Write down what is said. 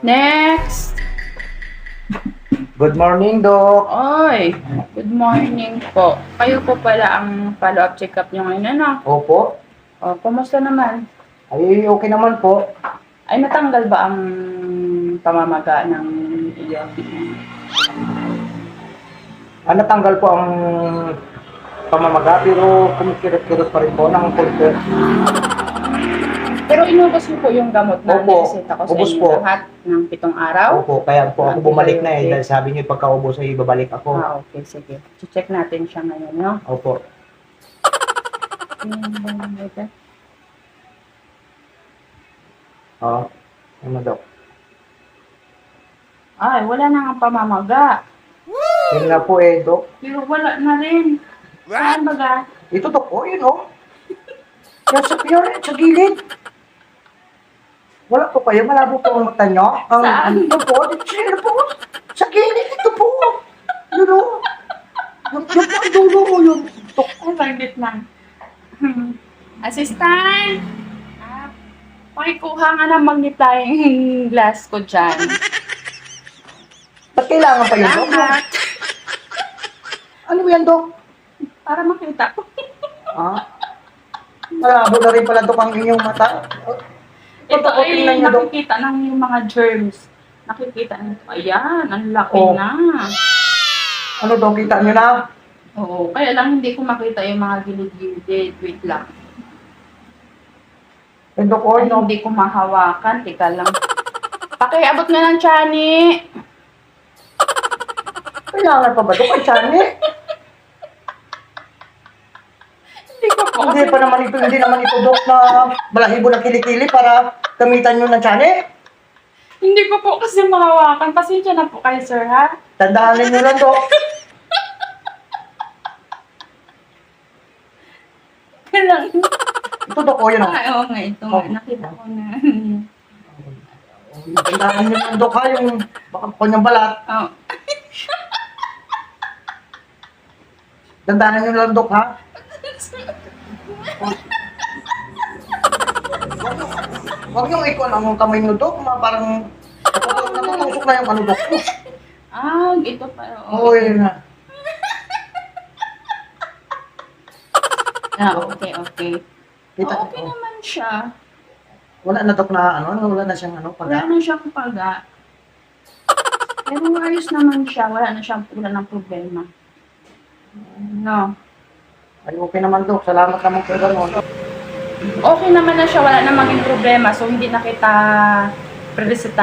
Next! Good morning, Doc. Oy, good morning po. Kayo po pala ang follow-up check-up nyo ngayon, ano? Opo. O, kumusta naman? Ay, okay naman po. Ay, natanggal ba ang pamamaga ng iyo? Natanggal po ang pamamaga, pero kumikirot-kirot pa rin po ng konti. Pero inubos mo po yung gamot na Opo, nireseta ko sa ubos inyo po. lahat ng 7 araw? Opo, kaya po ako Okay, bumalik na okay. dahil sabi niyo pagkaubos ay babalik ako. Okay, sige. Check natin siya ngayon, no? Opo. Ano, Doc? Ay, wala na nga pamamaga. Yun nga po Doc. Pero wala na rin. Saan baga? Ito, Doc, yun Yan sa gilid. Wala po kayo, malabo po ang mata niyo. Saan? Ito po, dito po. Sa gilid, ito po. Yun Yung ang dulo mo yun. Doc. Ay, bandit lang. Assistant! Pakikuha nga ng magnifying glass ko dyan. Ba't kailangan pa yun, Doc? Lahat. Ano yan, Doc? Para makita ko. Malabo na rin pala, Doc, ang inyong mata. Ito Doc, tingnan ay niyo, Doc. nakikita ng yung mga germs. Nakikita nito. Ayan, ang laki Oh. na. Ano, Doc, kita niyo na? Oo, kaya lang hindi ko makita yung mga gilid-gilid. Wait lang. Doc, Ay, no? hindi ko mahawakan. Teka lang. Pakiabot nga ng Chani. Kailangan pa ba, Doc, ang Chani? Hindi ko po. Hindi pa naman ito, hindi naman ito, Doc, na balahibo ng kilikili para gamitan nyo ng Chani. Hindi ko po kasi mahawakan. Pasensya na po kayo, sir, ha? Tandaan ninyo lang, Doc. Kailang. Ito, Doc, yun, Ay, oo nga, ito nga. Oh. Nakita ko na. Tandaan ninyo lang, Doc, ha, yung baka kanyang balat. Oh. Tandaan ninyo lang, Doc, ha. Huwag nyo ikon ang kamay nyo, Doc, parang natutusok na yung ano, Doc. Ito pa. Oo, yun na. Okay. Kita, Okay naman siya. wala na, Doc, na wala na siyang Wala paga. na siyang paga. Pero ayos naman siya. Wala ng problema. No. Ay, okay naman, Doc. Salamat naman kayo gano'n. Okay naman na siya. Wala na maging problema. So, hindi na kita pre-reseta.